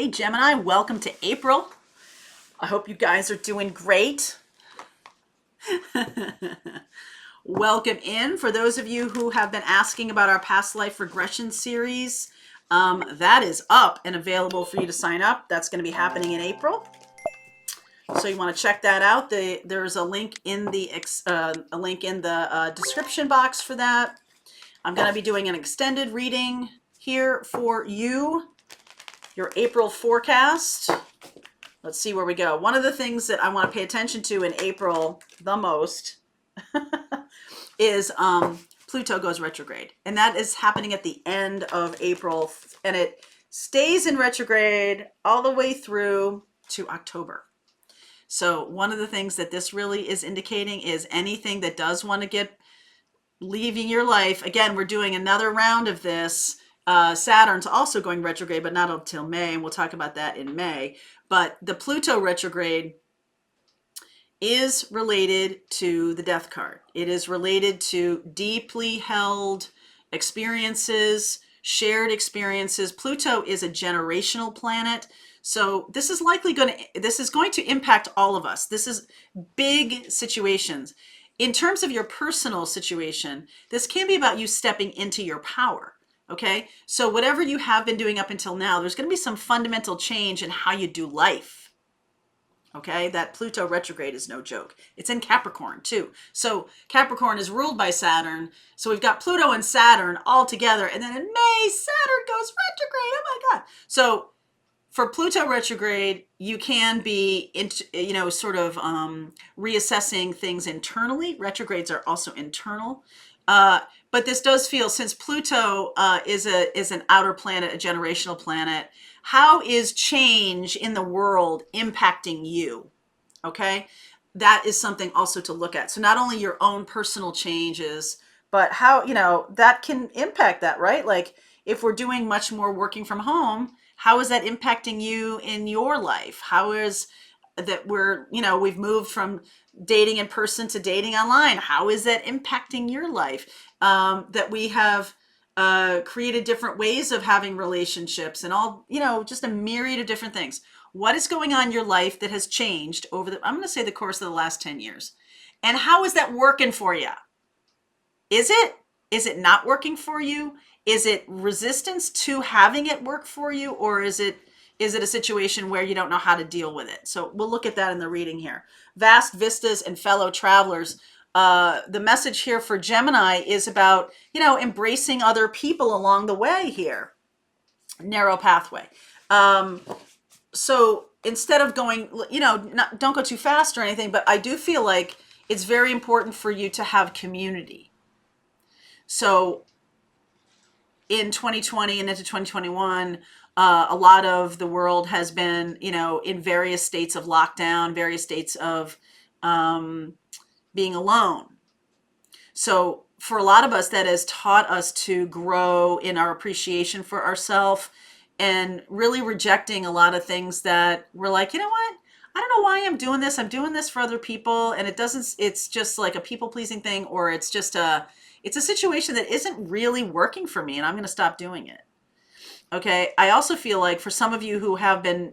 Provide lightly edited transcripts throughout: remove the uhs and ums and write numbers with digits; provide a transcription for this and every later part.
Hey Gemini, welcome to April. I hope you guys are doing great. Welcome in. For those of you who have been asking about our past life regression series, that is up and available for you to sign up. That's going to be happening in April. So you want to check that out. There's a link in the description box for that. I'm going to be doing an extended reading here for you, your April forecast. Let's see where we go. One of the things that I want to pay attention to in April the most is Pluto goes retrograde. And that is happening at the end of April. And it stays in retrograde all the way through to October. So one of the things that this really is indicating is anything that does want to get leaving your life. Again, we're doing another round of this. Saturn's also going retrograde, but not until May. And we'll talk about that in May. But the Pluto retrograde is related to the death card. It is related to deeply held experiences, shared experiences. Pluto is a generational planet. So this is going to impact all of us. This is big situations. In terms of your personal situation, this can be about you stepping into your power. Okay, so whatever you have been doing up until now, there's going to be some fundamental change in how you do life. Okay, that Pluto retrograde is no joke. It's in Capricorn too. So Capricorn is ruled by Saturn. So we've got Pluto and Saturn all together. And then in May, Saturn goes retrograde. Oh my God. So for Pluto retrograde, you can be, reassessing things internally. Retrogrades are also internal. But this does feel, since Pluto is an outer planet, a generational planet, how is change in the world impacting you? Okay, that is something also to look at. So not only your own personal changes, but how, that can impact that, right? Like if we're doing much more working from home, how is that impacting you in your life? How is that we've moved from dating in person to dating online? How is that impacting your life? That we have created different ways of having relationships and all, just a myriad of different things. What is going on in your life that has changed over I'm going to say the course of the last 10 years? And how is that working for you? Is it not working for you? Is it resistance to having it work for you? Or is it a situation where you don't know how to deal with it? So we'll look at that in the reading here. Vast vistas and fellow travelers. The message here for Gemini is about, embracing other people along the way here. Narrow pathway. So instead of going, don't go too fast or anything, but I do feel like it's very important for you to have community. So in 2020 and into 2021, a lot of the world has been, in various states of lockdown, various states of being alone. So for a lot of us, that has taught us to grow in our appreciation for ourselves and really rejecting a lot of things that we're like, you know what? I don't know why I'm doing this. I'm doing this for other people. And it's just like a people pleasing thing, or it's a situation that isn't really working for me and I'm going to stop doing it. Okay. I also feel like for some of you who have been,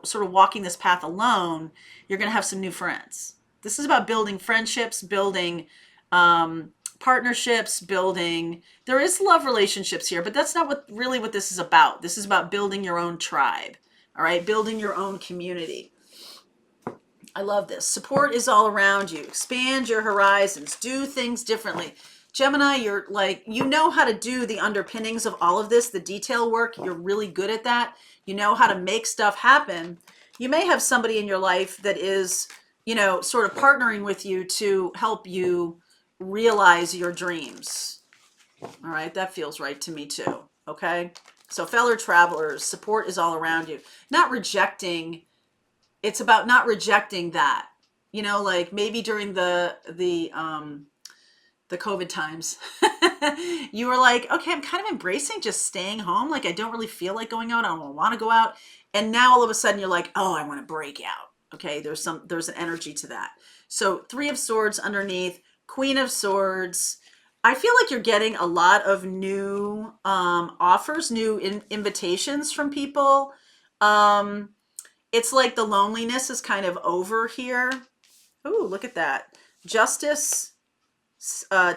sort of walking this path alone, you're going to have some new friends. This is about building friendships, building partnerships, there is love relationships here, but that's not what this is about. This is about building your own tribe. All right. Building your own community. I love this. Support is all around you. Expand your horizons. Do things differently. Gemini, you're like, how to do the underpinnings of all of this, the detail work. You're really good at that. You know how to make stuff happen. You may have somebody in your life that is, sort of partnering with you to help you realize your dreams. All right. That feels right to me too. Okay. So fellow travelers, support is all around you. Not rejecting. It's about not rejecting that, like maybe during the COVID times, you were like, okay, I'm kind of embracing just staying home. Like I don't really feel like going out. I don't want to go out. And now all of a sudden you're like, oh, I want to break out. Okay. There's an energy to that. So 3 of Swords underneath, Queen of Swords. I feel like you're getting a lot of new offers, new invitations from people. It's like the loneliness is kind of over here. Ooh, look at that. Justice,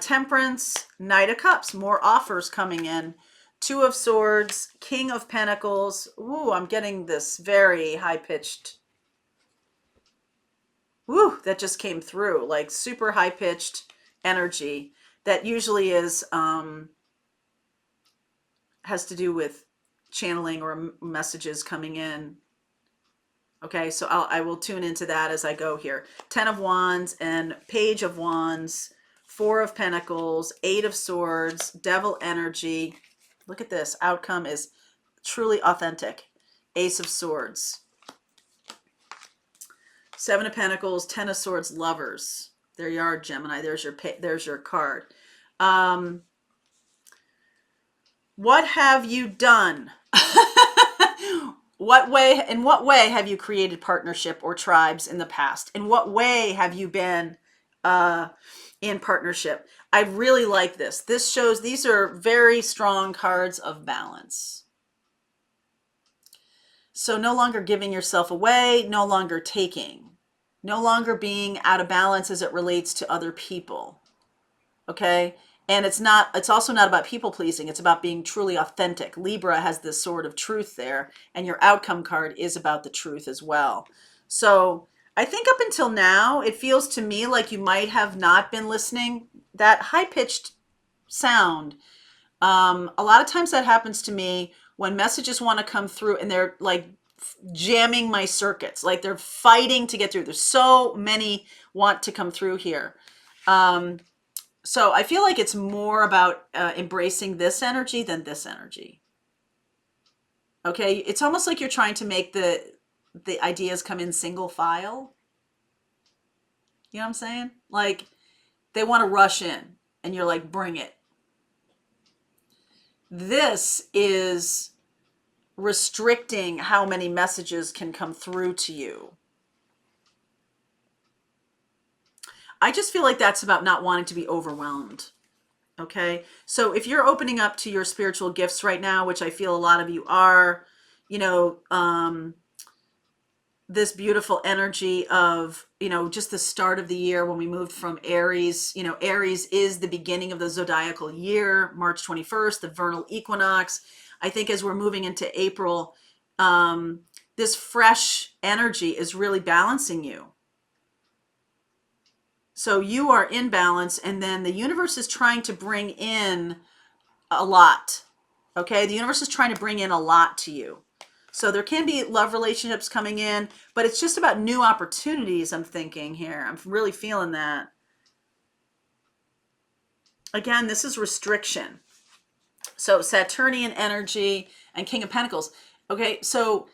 Temperance, Knight of Cups, more offers coming in. Two of Swords, King of Pentacles. Ooh, I'm getting this very high-pitched. Ooh, that just came through, like super high-pitched energy that usually is has to do with channeling or messages coming in. Okay, so I will tune into that as I go here. 10 of Wands and Page of Wands, 4 of Pentacles, 8 of Swords, Devil energy. Look at this. Outcome is truly authentic. Ace of Swords. 7 of Pentacles, 10 of Swords, Lovers. There you are, Gemini. There's your card. What have you done? In what way have you created partnership or tribes in the past? In what way have you been in partnership? I really like this. This shows these are very strong cards of balance. So no longer giving yourself away, no longer taking, no longer being out of balance as it relates to other people. Okay? And it's also not about people pleasing. It's about being truly authentic. Libra has this sword of truth there, and your outcome card is about the truth as well. So I think up until now, it feels to me like you might have not been listening. That high-pitched sound, a lot of times that happens to me when messages want to come through and they're like jamming my circuits, like they're fighting to get through. There's so many want to come through here. So I feel like it's more about embracing this energy than this energy. Okay, it's almost like you're trying to make the ideas come in single file. You know what I'm saying? Like they want to rush in and you're like, bring it. This is restricting how many messages can come through to you. I just feel like that's about not wanting to be overwhelmed. Okay. So if you're opening up to your spiritual gifts right now, which I feel a lot of you are, you know, this beautiful energy of, you know, just the start of the year when we moved from Aries, you know, Aries is the beginning of the zodiacal year, March 21st, the vernal equinox. I think as we're moving into April, this fresh energy is really balancing you. So you are in balance, and then the universe is trying to bring in a lot. Okay, the universe is trying to bring in a lot to you. So there can be love relationships coming in, but it's just about new opportunities, I'm thinking here. I'm really feeling that. Again, this is restriction. So Saturnian energy and King of Pentacles. Okay, so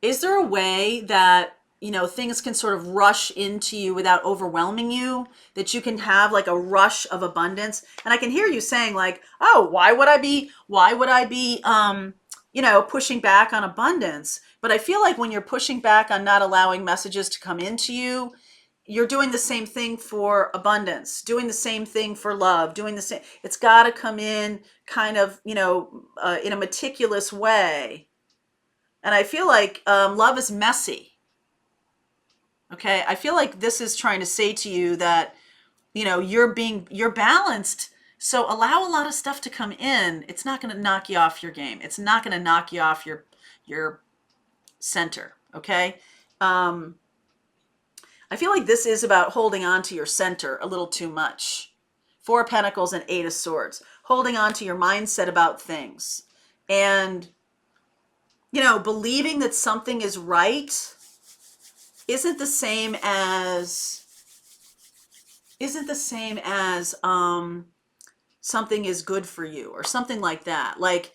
is there a way that, you know, things can sort of rush into you without overwhelming you, that you can have like a rush of abundance? And I can hear you saying like, oh, why would I be, you know, pushing back on abundance? But I feel like when you're pushing back on not allowing messages to come into you, you're doing the same thing for abundance, doing the same thing for love, doing the same. It's got to come in kind of, you know, in a meticulous way. And I feel like love is messy. Okay, I feel like this is trying to say to you that, you know, you're balanced. So allow a lot of stuff to come in. It's not going to knock you off your game. It's not going to knock you off your center. Okay. I feel like this is about holding on to your center a little too much. 4 of Pentacles and 8 of Swords. Holding on to your mindset about things. And, you know, believing that something is right isn't the same as something is good for you or something like that. Like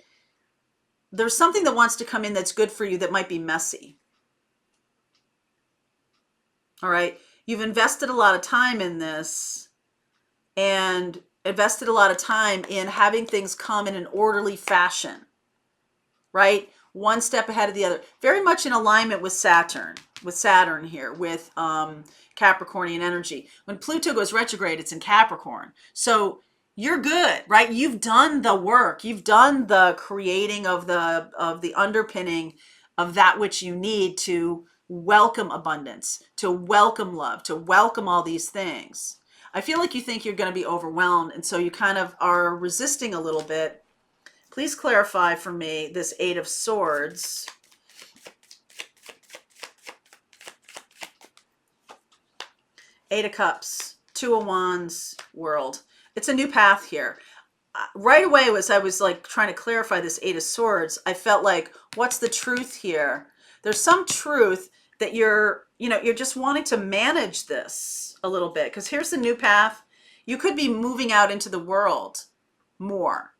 there's something that wants to come in that's good for you that might be messy. All right. You've invested a lot of time in this and invested a lot of time in having things come in an orderly fashion, right? One step ahead of the other, very much in alignment with Saturn here, with Capricornian energy. When Pluto goes retrograde, it's in Capricorn. So you're good, right? You've done the work. You've done the creating of the underpinning of that which you need to welcome abundance, to welcome love, to welcome all these things. I feel like you think you're going to be overwhelmed, and so you kind of are resisting a little bit. Please clarify for me this Eight of Swords. Eight of Cups, Two of Wands, World. It's a new path here. Right away, as I was like trying to clarify this Eight of Swords, I felt like, what's the truth here? There's some truth that you're just wanting to manage this a little bit, because here's the new path. You could be moving out into the world more.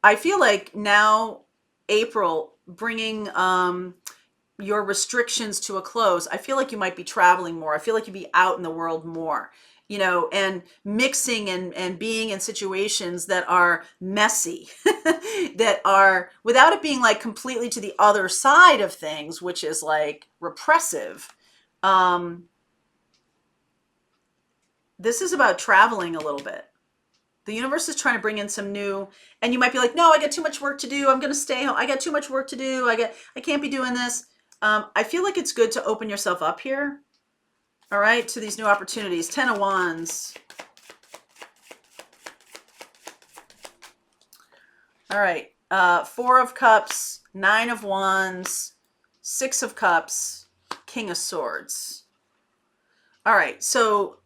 I feel like now, April, bringing your restrictions to a close, I feel like you might be traveling more. I feel like you'd be out in the world more, and mixing and being in situations that are messy, that are, without it being like completely to the other side of things, which is like repressive. This is about traveling a little bit. The universe is trying to bring in some new, and you might be like, no, I got too much work to do. I'm going to stay home. I got too much work to do. I can't be doing this. I feel like it's good to open yourself up here. All right, to these new opportunities. 10 of Wands. All right, 4 of Cups, 9 of Wands, 6 of Cups, King of Swords. All right, so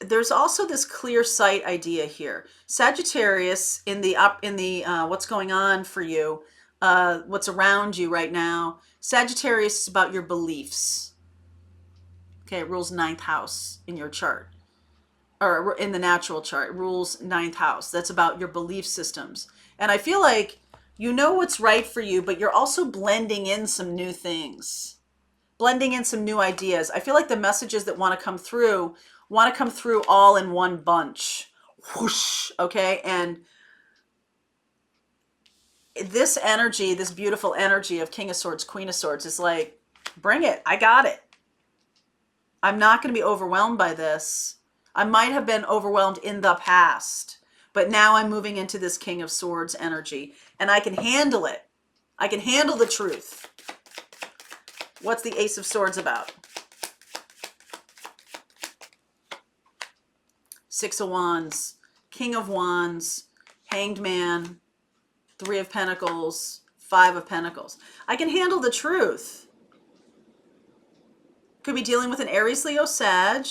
there's also this clear sight idea here. Sagittarius, in the what's going on for you, what's around you right now. Sagittarius is about your beliefs. Okay, it rules 9th house in your chart, or in the natural chart. It rules 9th house. That's about your belief systems. And I feel like you know what's right for you, but you're also blending in some new things, blending in some new ideas. I feel like the messages that want to come through all in one bunch. Whoosh, okay? And this energy, this beautiful energy of King of Swords, Queen of Swords is like, bring it. I got it. I'm not going to be overwhelmed by this. I might have been overwhelmed in the past, but now I'm moving into this King of Swords energy, and I can handle it. I can handle the truth. What's the Ace of Swords about? 6 of Wands, King of Wands, Hanged Man, 3 of Pentacles, 5 of Pentacles. I can handle the truth. Could be dealing with an Aries, Leo, Sag.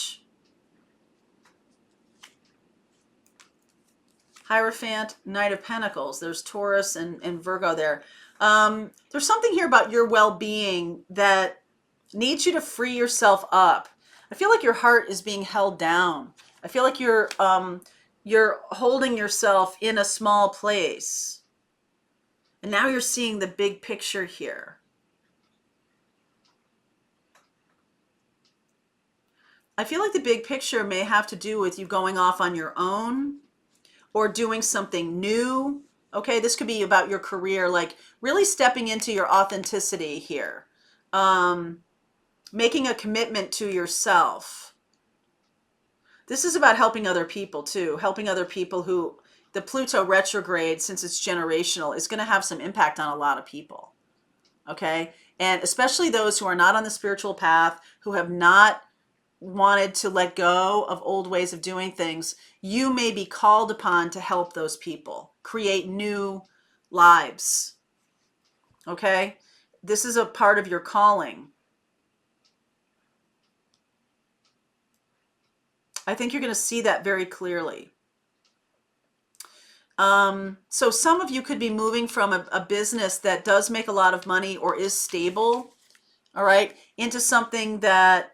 Hierophant, Knight of Pentacles. There's Taurus and Virgo there. There's something here about your well-being that needs you to free yourself up. I feel like your heart is being held down. I feel like you're holding yourself in a small place. And now you're seeing the big picture here. I feel like the big picture may have to do with you going off on your own or doing something new. Okay, this could be about your career, like really stepping into your authenticity here. Making a commitment to yourself. This is about helping other people too. Helping other people who, the Pluto retrograde, since it's generational, is going to have some impact on a lot of people. Okay, and especially those who are not on the spiritual path, who have not wanted to let go of old ways of doing things. You may be called upon to help those people create new lives. Okay, this is a part of your calling. I think you're going to see that very clearly. So some of you could be moving from a business that does make a lot of money or is stable, all right, into something that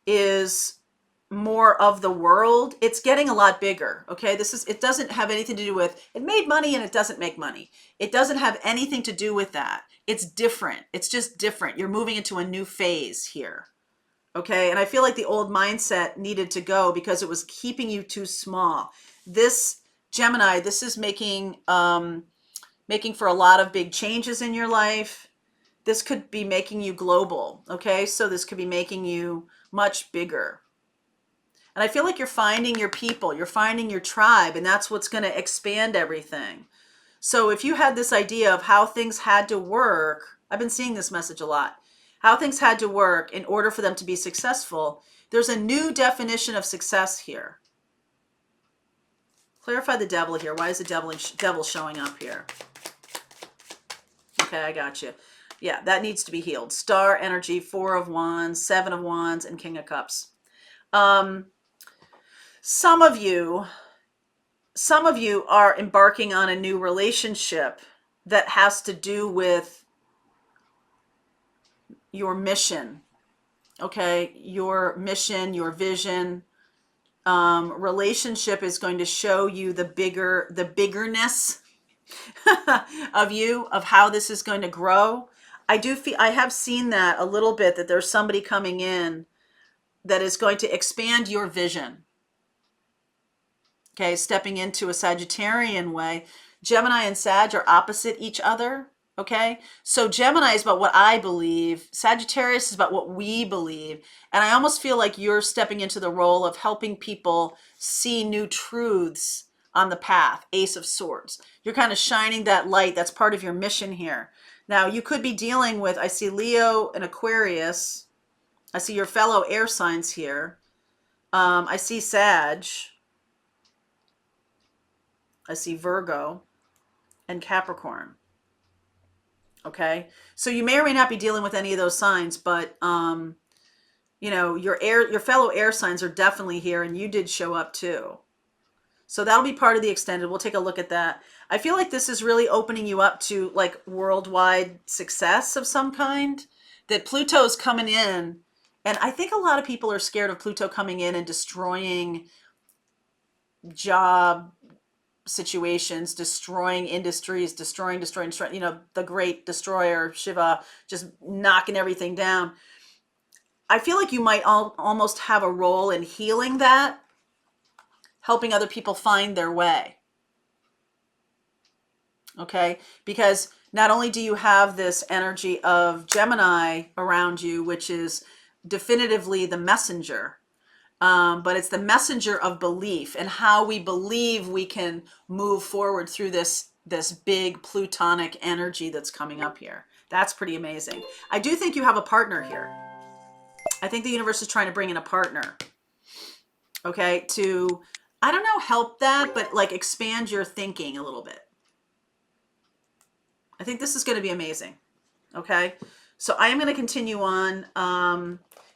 is more of the world. It's getting a lot bigger. Okay, it doesn't have anything to do with it made money and it doesn't make money. It doesn't have anything to do with that. It's different. It's just different. You're moving into a new phase here. Okay, and I feel like the old mindset needed to go because it was keeping you too small. This Gemini, this is making for a lot of big changes in your life. This could be making you global. Okay, so this could be making you much bigger. And I feel like you're finding your people, you're finding your tribe, and that's what's going to expand everything. So if you had this idea of how things had to work, I've been seeing this message a lot. How things had to work in order for them to be successful. There's a new definition of success here. Clarify the devil here. Why is the devil showing up here? Okay, I got you. Yeah, that needs to be healed. Star energy, 4 of Wands, 7 of Wands, and King of Cups. Some of you are embarking on a new relationship that has to do with your mission. Okay, your mission, your vision. Relationship is going to show you the biggerness of you, of how this is going to grow. I have seen that a little bit, that there's somebody coming in that is going to expand your vision. Okay, stepping into a Sagittarian way. Gemini and Sag are opposite each other. Okay, so Gemini is about what I believe. Sagittarius is about what we believe. And I almost feel like you're stepping into the role of helping people see new truths on the path. Ace of Swords. You're kind of shining that light. That's part of your mission here. Now, you could be dealing with, I see Leo and Aquarius. I see your fellow air signs here. I see Sag. I see Virgo and Capricorn. Okay, so you may or may not be dealing with any of those signs, but you know, your fellow air signs are definitely here, and you did show up too. So that'll be part of the extended. We'll take a look at that. I feel like this is really opening you up to like worldwide success of some kind. That Pluto's coming in, and I think a lot of people are scared of Pluto coming in and destroying job situations, destroying industries, destroying, you know, the great destroyer, Shiva, just knocking everything down. I feel like you might almost have a role in healing that, helping other people find their way. Okay, because not only do you have this energy of Gemini around you, which is definitively the messenger, but it's the messenger of belief and how we believe we can move forward through this big plutonic energy that's coming up here. That's pretty amazing. I do think you have a partner here. I think the universe is trying to bring in a partner, okay, to, I don't know, help that, but like expand your thinking a little bit. I think this is going to be amazing. Okay, so I am going to continue on.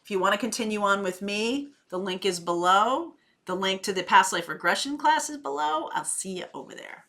If you want to continue on with me, the link is below. The link to the past life regression class is below. I'll see you over there.